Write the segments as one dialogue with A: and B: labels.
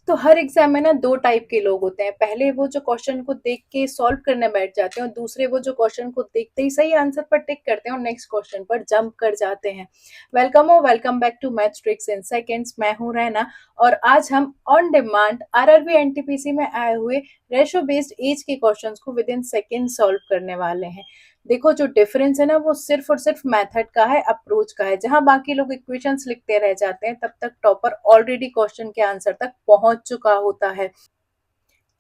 A: तो हर एग्जाम में ना दो टाइप के लोग होते हैं। पहले वो जो क्वेश्चन को देख के सॉल्व करने बैठ जाते हैं और दूसरे वो जो क्वेश्चन को देखते ही सही आंसर पर टिक करते हैं और नेक्स्ट क्वेश्चन पर जंप कर जाते हैं। Welcome back to maths tricks in seconds. मैं हूं रैना और आज हम ऑन डिमांड आरआरबी एनटीपीसी में आए हुए रेशो बेस्ड एज के क्वेश्चंस को विद इन सेकंड सॉल्व करने वाले हैं। देखो जो डिफरेंस है ना वो सिर्फ और सिर्फ मेथड का है, अप्रोच का है। जहां बाकी लोग इक्वेशंस लिखते रह जाते हैं तब तक टॉपर ऑलरेडी क्वेश्चन के आंसर तक पहुंच चुका होता है।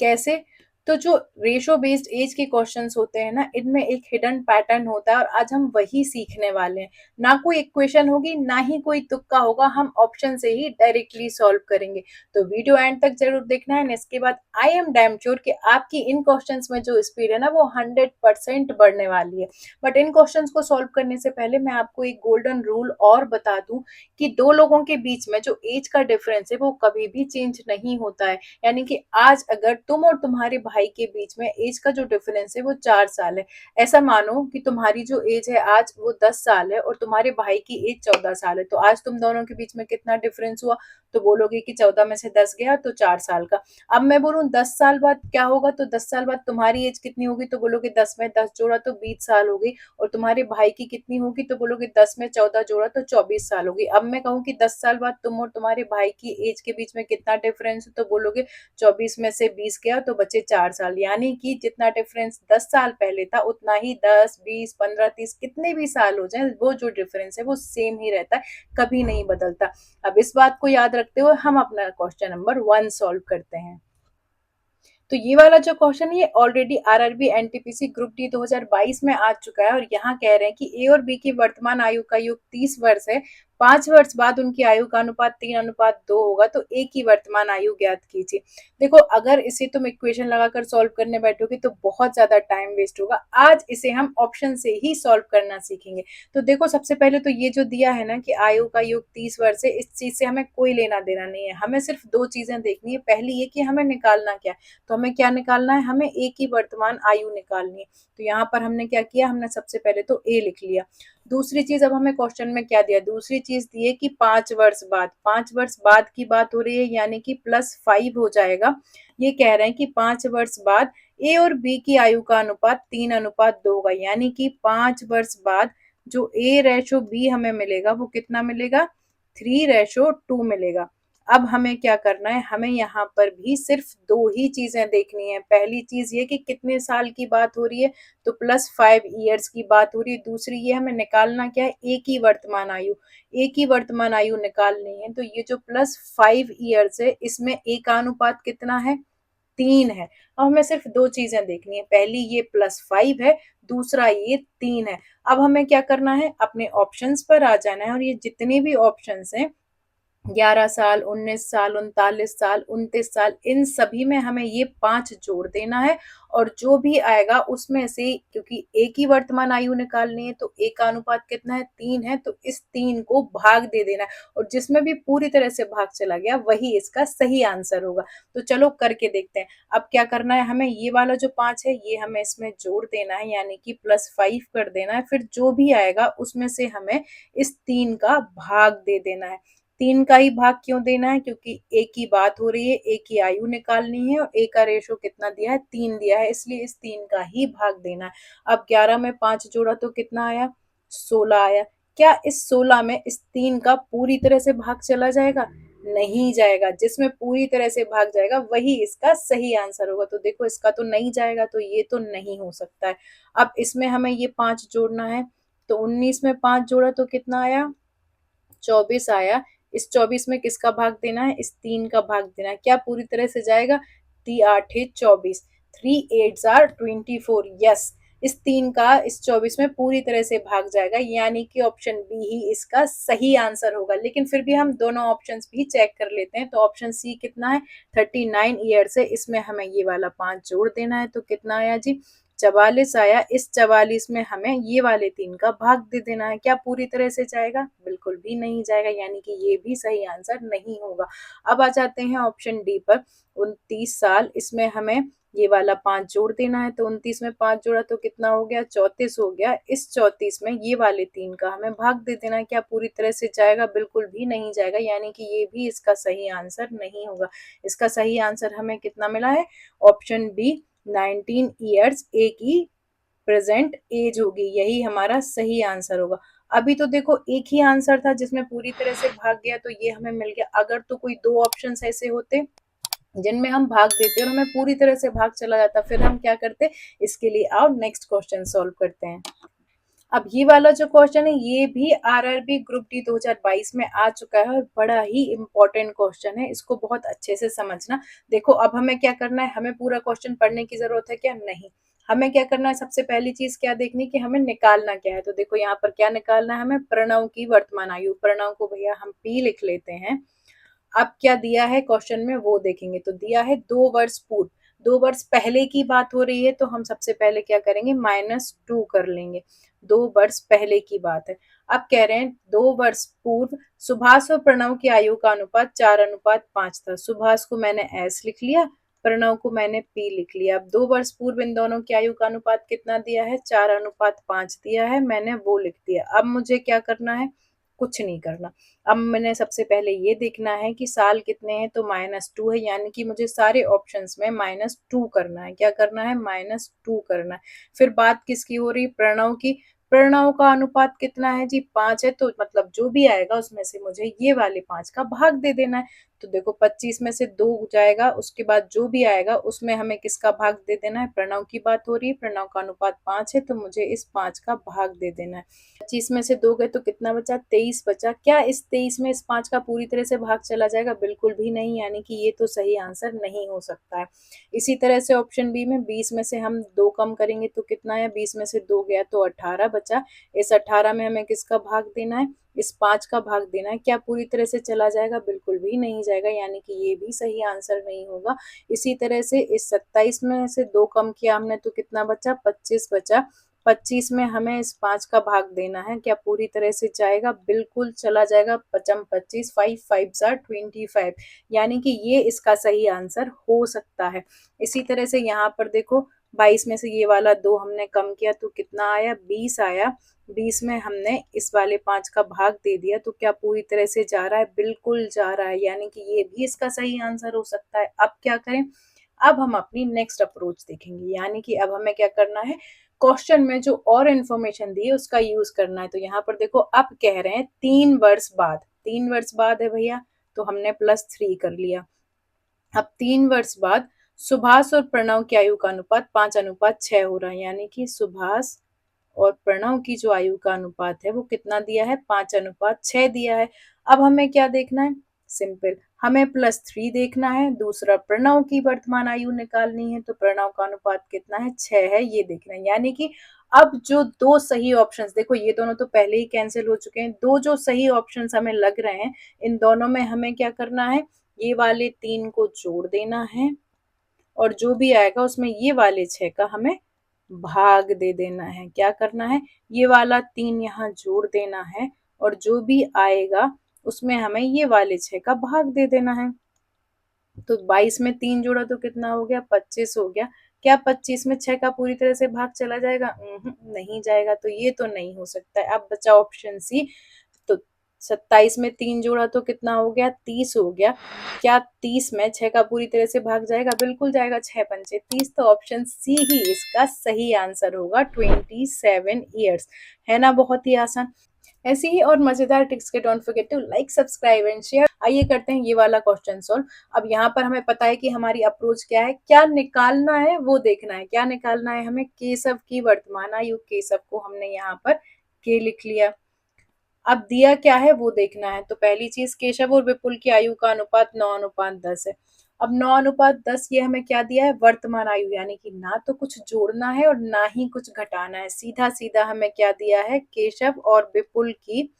A: कैसे? तो जो रेशो बेस्ड एज के क्वेश्चंस होते हैं ना, इनमें एक हिडन पैटर्न होता है और आज हम वही सीखने वाले हैं। ना कोई इक्वेशन होगी, ना ही कोई तुक्का होगा, हम ऑप्शन से ही डायरेक्टली सॉल्व करेंगे। तो वीडियो एंड तक जरूर देखना है। इसके बाद आई एम डैम श्योर कि आपकी इन क्वेश्चंस में जो स्पीड है ना वो 100% बढ़ने वाली है। बट इन क्वेश्चंस को सॉल्व करने से पहले मैं आपको एक गोल्डन रूल और बता दूं कि दो लोगों के बीच में जो एज का डिफरेंस है वो कभी भी चेंज नहीं होता है। यानी कि आज अगर तुम और तुम्हारे भाई के बीच में एज का जो डिफरेंस है वो 4 साल है। ऐसा मानो कि तुम्हारी जो एज है आज वो 10 साल है और तुम्हारे भाई की एज 14 साल है। तो आज तुम दोनों के बीच में कितना डिफरेंस हुआ? तो बोलोगे कि 14 में से 10 गया तो 4 साल का। अब मैं बोलूं 10 साल बाद क्या होगा, तो 10 साल बाद तुम्हारी एज कितनी होगी? तो बोलोगे 10 में 10 जोड़ा तो 20 साल हो गई। और तुम्हारे भाई की कितनी होगी? तो बोलोगे 10 में 14 जोड़ा तो 24 साल होगी। अब मैं कहूँ कि 10 साल बाद तुम और तुम्हारे भाई की एज के बीच में कितना डिफरेंस है? तो बोलोगे 24 में से 20 गया तो बचे 4 साल। यानी कि जितना डिफरेंस 10 साल पहले था उतना ही 10, 20, 15, 30 कितने भी साल हो जाए वो जो डिफरेंस है वो सेम ही रहता है, कभी नहीं बदलता। अब इस बात को याद रखते हुए हम अपना क्वेश्चन नंबर 1 सॉल्व करते हैं। तो ये वाला जो क्वेश्चन है ये already RRB NTPC group D 2022 में आ चुका है और यहाँ कह रहे हैं कि ए और बी की वर्तमान आयु का योग 30 वर्ष है। 5 वर्ष बाद उनकी आयु का अनुपात 3:2 होगा, तो ए की वर्तमान आयु ज्ञात कीजिए। देखो अगर इसे तुम इक्वेशन लगाकर सॉल्व करने बैठोगे तो बहुत ज्यादा टाइम वेस्ट होगा। आज इसे हम ऑप्शन से ही सॉल्व करना सीखेंगे। तो देखो सबसे पहले तो ये जो दिया है ना कि आयु का योग 30 वर्ष है, इस चीज से हमें कोई लेना देना नहीं है। हमें सिर्फ दो चीजें देखनी है। पहली ये कि हमें निकालना क्या है। तो हमें क्या निकालना है? हमें ए की वर्तमान आयु निकालनी है। तो यहाँ पर हमने क्या किया, हमने सबसे पहले तो ए लिख लिया। दूसरी चीज, अब हमें क्वेश्चन में क्या दिया? दूसरी चीज दी है कि 5 वर्ष बाद, 5 वर्ष बाद की बात हो रही है यानी कि +5 हो जाएगा। ये कह रहे हैं कि 5 वर्ष बाद ए और बी की आयु का अनुपात 3:2 होगा। यानी कि 5 वर्ष बाद जो ए रेशो बी हमें मिलेगा वो कितना मिलेगा? 3:2 मिलेगा। अब हमें क्या करना है? हमें यहाँ पर भी सिर्फ दो ही चीजें देखनी है। पहली चीज ये कि कितने साल की बात हो रही है, तो +5 ईयर्स की बात हो रही है। दूसरी ये हमें निकालना क्या है? ए की वर्तमान आयु। ए की वर्तमान आयु निकालनी है। तो ये जो +5 ईयर्स है इसमें ए का अनुपात कितना है? 3 है। अब हमें सिर्फ दो चीजें देखनी है। पहली ये +5 है, दूसरा ये 3 है। अब हमें क्या करना है? अपने ऑप्शंस पर आ जाना है और ये जितने भी ऑप्शंस हैं 11 साल, 19 साल, 39 साल, 29 साल, इन सभी में हमें ये 5 जोड़ देना है। और जो भी आएगा उसमें से, क्योंकि ए की वर्तमान आयु निकालनी है तो ए का अनुपात कितना है? 3 है। तो इस 3 को भाग दे देना है और जिसमें भी पूरी तरह से भाग चला गया वही इसका सही आंसर होगा। तो चलो करके देखते हैं। अब क्या करना है? हमें ये वाला जो 5 है ये हमें इसमें जोड़ देना है यानी कि +5 कर देना है। फिर जो भी आएगा उसमें से हमें इस 3 का भाग दे देना है। 3 का ही भाग क्यों देना है? क्योंकि ए की बात हो रही है, ए की आयु निकालनी है और ए का रेशो कितना दिया है? 3 दिया है, इसलिए इस 3 का ही भाग देना है। अब 11 में 5 जोड़ा तो कितना आया? 16 आया। क्या इस 16 में इस 3 का पूरी तरह से भाग चला जाएगा? नहीं जाएगा। जिसमें पूरी तरह से भाग जाएगा वही इसका सही आंसर होगा। तो देखो इसका तो नहीं जाएगा, तो ये तो नहीं हो सकता है। अब इसमें हमें ये 5 जोड़ना है। तो 19 में 5 जोड़ा तो कितना आया? 24 आया। इस 24 में किसका भाग देना है? इस 3 का भाग देना है। क्या पूरी तरह से जाएगा? 3 8 24, 3 8 24। यस, इस 3 का इस 24 में पूरी तरह से भाग जाएगा यानी कि ऑप्शन बी ही इसका सही आंसर होगा। लेकिन फिर भी हम दोनों ऑप्शंस भी चेक कर लेते हैं। तो ऑप्शन सी कितना है? 39 ईयर्स है। इसमें हमें ये वाला 5 जोड़ देना है। तो कितना आया जी? 44 आया। इस 44 में हमें ये वाले 3 का भाग दे देना है। क्या पूरी तरह से जाएगा? बिल्कुल भी नहीं जाएगा, यानी कि ये भी सही आंसर नहीं होगा। अब आ जाते हैं ऑप्शन डी पर, 29 साल। इसमें हमें ये वाला 5 जोड़ देना है, तो 29 में 5 जोड़ा तो कितना हो गया, 34 हो गया। इस 34 में ये वाले 3 का हमें भाग दे देना है। क्या पूरी तरह से जाएगा? बिल्कुल भी नहीं जाएगा, यानी कि ये भी इसका सही आंसर नहीं होगा। इसका सही आंसर हमें कितना मिला है? ऑप्शन बी 19 ईयर्स, ए की प्रेजेंट एज होगी, यही हमारा सही आंसर होगा। अभी तो देखो एक ही आंसर था जिसमें पूरी तरह से भाग गया, तो ये हमें मिल गया। अगर तो कोई 2 ऑप्शंस ऐसे होते जिनमें हम भाग देते और हमें पूरी तरह से भाग चला जाता, फिर हम क्या करते? इसके लिए आओ नेक्स्ट क्वेश्चन सॉल्व करते हैं। अब ये वाला जो क्वेश्चन है ये भी आरआरबी ग्रुप डी 2022 में आ चुका है और बड़ा ही इंपॉर्टेंट क्वेश्चन है, इसको बहुत अच्छे से समझना। देखो अब हमें क्या करना है, हमें पूरा क्वेश्चन पढ़ने की जरूरत है क्या? नहीं। हमें क्या करना है, सबसे पहली चीज क्या देखनी कि हमें निकालना क्या है। तो देखो यहाँ पर क्या निकालना है हमें? प्रणव की वर्तमान आयु। प्रणव को भैया हम पी लिख लेते हैं। अब क्या दिया है क्वेश्चन में वो देखेंगे। तो दिया है 2 वर्ष पूर्व, 2 वर्ष पहले की बात हो रही है, तो हम सबसे पहले क्या करेंगे? -2 कर लेंगे। 2 वर्ष पहले की बात है। अब कह रहे हैं 2 वर्ष पूर्व सुभाष और प्रणव की आयु का अनुपात 4:5 था। सुभाष को मैंने एस लिख लिया, प्रणव को मैंने पी लिख लिया। अब 2 वर्ष पूर्व इन दोनों की आयु का अनुपात कितना दिया है? 4:5 दिया है, मैंने वो लिख दिया। अब मुझे क्या करना है? कुछ नहीं करना। अब मैंने सबसे पहले ये देखना है कि साल कितने हैं, तो -2 है, यानी कि मुझे सारे ऑप्शंस में -2 करना है। क्या करना है? -2 करना है। फिर बात किसकी हो रही? प्रणव की। प्रणव का अनुपात कितना है जी? 5 है, तो मतलब जो भी आएगा उसमें से मुझे ये वाले 5 का भाग दे देना है। तो देखो 25 में से 2 जाएगा, उसके बाद जो भी आएगा उसमें हमें किसका भाग दे देना है? प्रणव की बात हो रही है, प्रणव का अनुपात 5 है, तो मुझे इस 5 का भाग दे देना है। 25 में से 2 गए तो कितना बचा? 23 बचा। क्या इस 23 में इस 5 का पूरी तरह से भाग चला जाएगा? बिल्कुल भी नहीं, यानी कि ये तो सही आंसर नहीं हो सकता है। इसी तरह से ऑप्शन बी में 20 में से हम 2 कम करेंगे तो कितना है? 20 में से 2 गया तो 18 बचा। इस 18 में हमें किसका भाग देना है? इस 5 का भाग देना है। क्या पूरी तरह से चला जाएगा? बिल्कुल भी नहीं जाएगा, यानी कि ये भी सही आंसर नहीं होगा। इसी तरह से इस 27 में से 2 कम किया हमने तो कितना बचा? 25 बचा। 25 में हमें इस 5 का भाग देना है। क्या पूरी तरह से जाएगा? बिल्कुल चला जाएगा। पचम 25, 5 5 आर 25, यानी कि ये इसका सही आंसर हो सकता है। इसी तरह से यहाँ पर देखो 22 में से ये वाला 2 हमने कम किया तो कितना आया? 20 आया। 20 में हमने इस वाले 5 का भाग दे दिया, तो क्या पूरी तरह से जा रहा है? बिल्कुल जा रहा है, यानी कि ये भी इसका सही आंसर हो सकता है। अब क्या करें? अब हम अपनी नेक्स्ट अप्रोच देखेंगे, यानी कि अब हमें क्या करना है? क्वेश्चन में जो और इन्फॉर्मेशन दी है उसका यूज करना है। तो यहाँ पर देखो अब कह रहे हैं 3 वर्ष बाद, 3 वर्ष बाद है भैया, तो हमने +3 कर लिया। अब 3 वर्ष बाद सुभाष और प्रणव की आयु का अनुपात 5:6 हो रहा है, यानी कि सुभाष और प्रणव की जो आयु का अनुपात है वो कितना दिया है? 5:6 दिया है। अब हमें क्या देखना है? सिंपल, हमें +3 देखना है। दूसरा प्रणव की वर्तमान आयु निकालनी है, तो प्रणव का अनुपात कितना है? 6 है, ये देखना है। यानी कि अब जो 2 सही ऑप्शंस, देखो ये दोनों तो पहले ही कैंसिल हो चुके हैं, 2 जो सही ऑप्शंस हमें लग रहे हैं इन दोनों में हमें क्या करना है? ये वाले 3 को जोड़ देना है और जो भी आएगा उसमें ये वाले 6 का हमें भाग दे देना है। क्या करना है? ये वाला 3 यहाँ जोड़ देना है और जो भी आएगा उसमें हमें ये वाले 6 का भाग दे देना है। तो 22 में 3 जोड़ा तो कितना हो गया? 25 हो गया। क्या 25 में 6 का पूरी तरह से भाग चला जाएगा? नहीं जाएगा, तो ये तो नहीं हो सकता है। अब बचा ऑप्शन सी। तो 27 में 3 जोड़ा तो कितना हो गया? 30 हो गया। क्या 30 में 6 का पूरी तरह से भाग जाएगा? बिल्कुल जाएगा। 6 पंचे 30, तो ऑप्शन सी ही इसका सही आंसर होगा, 27 ईयर्स। है ना बहुत ही आसान। ऐसी ही और मजेदार टिप्स के don't forget to like, subscribe and share. आइए करते हैं ये वाला क्वेश्चन सॉल्व। अब यहाँ पर हमें पता है कि हमारी अप्रोच क्या है, क्या निकालना है वो देखना है। क्या निकालना है हमें? केशव की वर्तमान आयु। केशव को हमने यहाँ पर के लिख लिया। अब दिया क्या है वो देखना है। तो पहली चीज, केशव और विपुल की आयु का अनुपात 9:10 है। अब 9:10 ये हमें क्या दिया है? वर्तमान आयु, यानी कि ना तो कुछ जोड़ना है और ना ही कुछ घटाना है। सीधा सीधा हमें क्या दिया है? केशव और विपुल की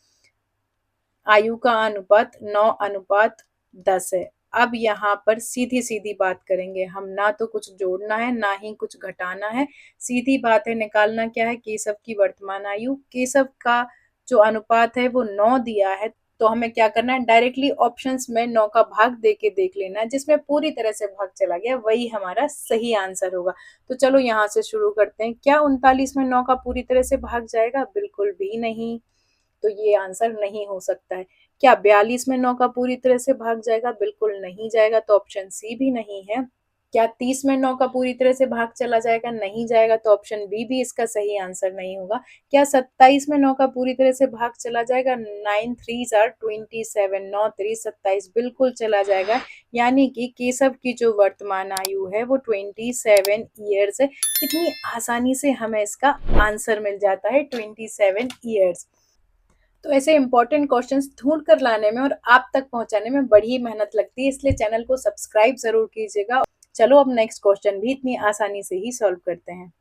A: आयु का अनुपात 9:10 है। अब यहाँ पर सीधी सीधी बात करेंगे हम, ना तो कुछ जोड़ना है ना ही कुछ घटाना है। सीधी बात है, निकालना क्या है? केशव की वर्तमान आयु। केशव का जो अनुपात है वो 9 दिया है, तो हमें क्या करना है, डायरेक्टली ऑप्शंस में 9 का भाग दे के देख लेना है, जिसमें पूरी तरह से भाग चला गया वही हमारा सही आंसर होगा। तो चलो यहाँ से शुरू करते हैं। क्या 39 में 9 का पूरी तरह से भाग जाएगा? बिल्कुल भी नहीं, तो ये आंसर नहीं हो सकता है। क्या 42 में 9 का पूरी तरह से भाग जाएगा? बिल्कुल नहीं जाएगा, तो ऑप्शन सी भी नहीं है। क्या 30 में 9 का पूरी तरह से भाग चला जाएगा? नहीं जाएगा, तो ऑप्शन बी भी इसका सही आंसर नहीं होगा। क्या 27 में 9 का पूरी तरह से भाग चला जाएगा? 9 3s आर 27, 9 3 27 बिल्कुल चला जाएगा। यानी कि केशव की जो वर्तमान आयु है वो 27 ईयर्स है। कितनी आसानी से हमें इसका आंसर मिल जाता है, 27 ईयर्स। तो ऐसे इंपॉर्टेंट क्वेश्चंस ढूंढ कर लाने में और आप तक पहुंचाने में बड़ी मेहनत लगती है, इसलिए चैनल को सब्सक्राइब जरूर कीजिएगा। चलो अब नेक्स्ट क्वेश्चन भी इतनी आसानी से ही सॉल्व करते हैं।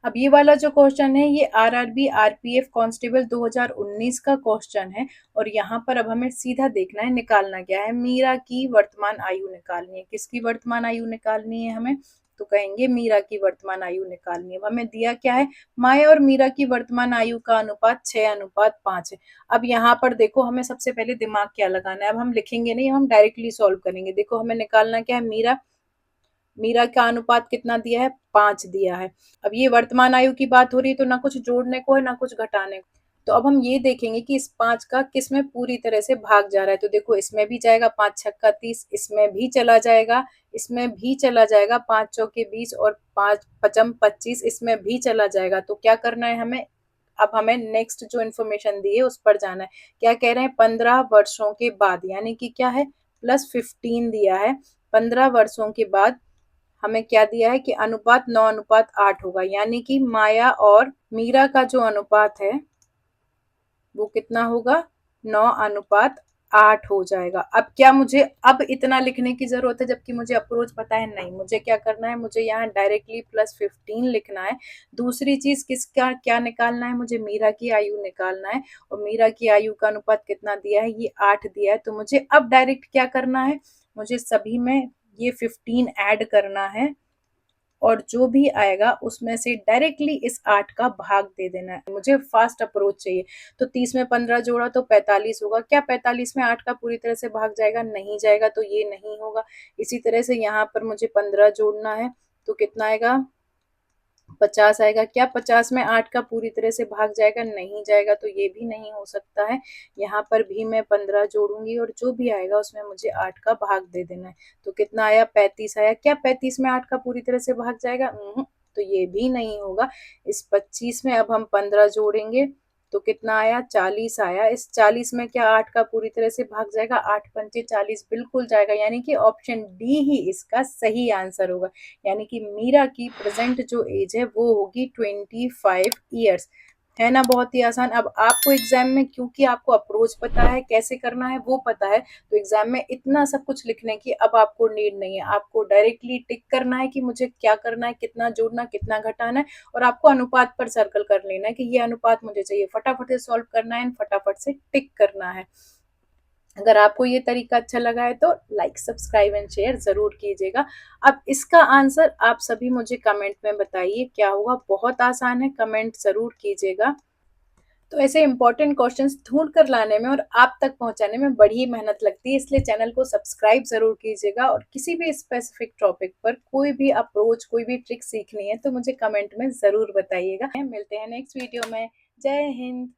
A: अब ये वाला जो क्वेश्चन है ये आरआरबी आरपीएफ कांस्टेबल 2019 का क्वेश्चन है। और यहाँ पर अब हमें सीधा देखना है, निकालना क्या है, मीरा की वर्तमान आयु निकालनी है। किसकी वर्तमान आयु निकालनी है हमें? तो कहेंगे मीरा की वर्तमान आयु निकालनी है। अब हमें दिया क्या है, माया और मीरा की वर्तमान आयु का अनुपात 6:5 है। अब यहाँ पर देखो, हमें सबसे पहले दिमाग क्या लगाना है। अब हम लिखेंगे नहीं, हम डायरेक्टली सॉल्व करेंगे। देखो हमें निकालना क्या है, मीरा मीरा का अनुपात कितना दिया है, 5 दिया है। अब ये वर्तमान आयु की बात हो रही है, तो ना कुछ जोड़ने को है ना कुछ घटाने को। तो अब हम ये देखेंगे कि इस 5 का किस में पूरी तरह से भाग जा रहा है। तो देखो इसमें भी जाएगा, 5 छक्का 30, इसमें भी चला जाएगा, इसमें भी चला जाएगा, 5 चौके 20 और 5 पचम 25, इसमें भी चला जाएगा। तो क्या करना है हमें, अब हमें नेक्स्ट जो इन्फॉर्मेशन दी है उस पर जाना है। क्या कह रहे हैं, 15 वर्षों के बाद, यानी कि क्या है, +15 दिया है। 15 वर्षों के बाद हमें क्या दिया है कि अनुपात 9:8 होगा। यानी कि माया और मीरा का जो अनुपात है वो कितना होगा, 9:8 हो जाएगा। अब क्या मुझे अब इतना लिखने की जरूरत है जबकि मुझे अप्रोच पता है? नहीं, मुझे क्या करना है, मुझे यहाँ डायरेक्टली +15 लिखना है। दूसरी चीज किसका क्या निकालना है, मुझे मीरा की आयु निकालना है। और मीरा की आयु का अनुपात कितना दिया है, ये 8 दिया है। तो मुझे अब डायरेक्ट क्या करना है, मुझे सभी में ये 15 ऐड करना है और जो भी आएगा उसमें से डायरेक्टली इस 8 का भाग दे देना है। मुझे फास्ट अप्रोच चाहिए। तो 30 में 15 जोड़ा तो 45 होगा। क्या 45 में 8 का पूरी तरह से भाग जाएगा? नहीं जाएगा, तो ये नहीं होगा। इसी तरह से यहाँ पर मुझे 15 जोड़ना है, तो कितना आएगा, 50 आएगा। क्या 50 में 8 का पूरी तरह से भाग जाएगा? नहीं जाएगा, तो ये भी नहीं हो सकता है। यहाँ पर भी मैं 15 जोड़ूंगी और जो भी आएगा उसमें मुझे 8 का भाग दे देना है। तो कितना आया, 35 आया। क्या 35 में 8 का पूरी तरह से भाग जाएगा? तो ये भी नहीं होगा। इस 25 में अब हम 15 जोड़ेंगे तो कितना आया, 40 आया। इस 40 में क्या 8 का पूरी तरह से भाग जाएगा? 8 पंचे 40 बिल्कुल जाएगा। यानी कि ऑप्शन डी ही इसका सही आंसर होगा। यानी कि मीरा की प्रेजेंट जो एज है वो होगी 25 ईयर्स। है ना, बहुत ही आसान। अब आपको एग्जाम में, क्योंकि आपको अप्रोच पता है, कैसे करना है वो पता है, तो एग्जाम में इतना सब कुछ लिखने की अब आपको नीड नहीं है। आपको डायरेक्टली टिक करना है कि मुझे क्या करना है, कितना जोड़ना, कितना घटाना है, और आपको अनुपात पर सर्कल कर लेना है कि ये अनुपात मुझे चाहिए। फटाफट से सॉल्व करना है, फटाफट से टिक करना है। अगर आपको ये तरीका अच्छा लगा है तो लाइक सब्सक्राइब एंड शेयर जरूर कीजिएगा। अब इसका आंसर आप सभी मुझे कमेंट में बताइए क्या होगा। बहुत आसान है, कमेंट जरूर कीजिएगा। तो ऐसे इंपॉर्टेंट क्वेश्चंस ढूंढ कर लाने में और आप तक पहुंचाने में बड़ी मेहनत लगती है, इसलिए चैनल को सब्सक्राइब जरूर कीजिएगा। और किसी भी स्पेसिफिक टॉपिक पर कोई भी अप्रोच, कोई भी ट्रिक सीखनी है तो मुझे कमेंट में जरूर बताइएगा। मिलते हैं नेक्स्ट वीडियो में। जय हिंद।